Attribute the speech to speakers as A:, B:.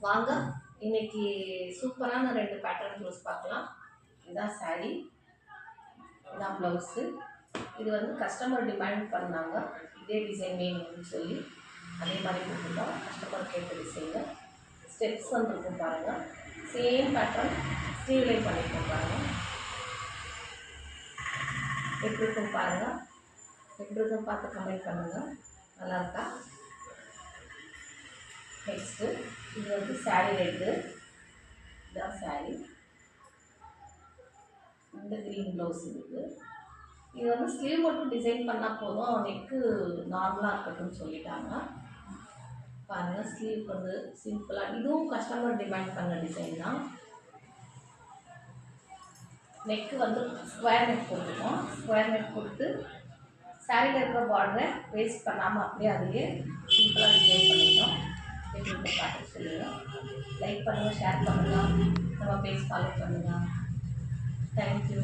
A: வாங்க இன்னைக்கு சூப்பரான 2 பேட்டர்ன் ப்ளவுஸ் பார்க்கலாம். இதுதான் சாரீ, இதுதான் ப்ளவுஸு. இது வந்து கஸ்டமர் டிமாண்ட் பண்ணாங்க, இதே டிசைன் வேணும்னு சொல்லி அதே மாதிரி கொடுத்துட்டோம். கஸ்டமர் கேட்ட டிசைனு ஸ்டெப்ஸ் வந்துருக்கும் பாருங்கள். சேம் பேட்டர்ன் ஸ்லீவ்லைன் பண்ணியிருக்கோம் பாருங்கள். எப்படி இருக்கும் பாருங்கள். எப்படி இருக்கும் பார்த்து கமெண்ட் பண்ணுங்கள். நல்லா இருக்கா? நெக்ஸ்ட்டு இது வந்து சாரீ ரெட்டு, இதுதான் சாரீ. இந்த க்ரீன் ப்ளவுஸ் இருக்குது. இது வந்து ஸ்லீவ் மட்டும் டிசைன் பண்ணால் போதும், நெக்கு நார்மலாக இருக்கட்டும்னு சொல்லிட்டாங்க. பாருங்கள், ஸ்லீவ் வந்து சிம்பிளாக, இதுவும் கஸ்டமர் டிமாண்ட் பண்ண டிசைன் தான். நெக்கு வந்து ஸ்கொயர் நெக் போட்டுருக்கோம். ஸ்கொயர் நெக் கொடுத்து சாரியில் இருக்கிற பார்டரை வேஸ்ட் பண்ணாமல் அப்படியே அதுலேயே சிம்பிளாக டிசைன் பண்ணிட்டோம். எப்படி பார்த்து சொல்லுங்கள். லைக் பண்ணுங்கள், ஷேர் பண்ணுங்கள், நம்ம பேஜ் ஃபாலோ பண்ணுங்கள். தேங்க்யூ.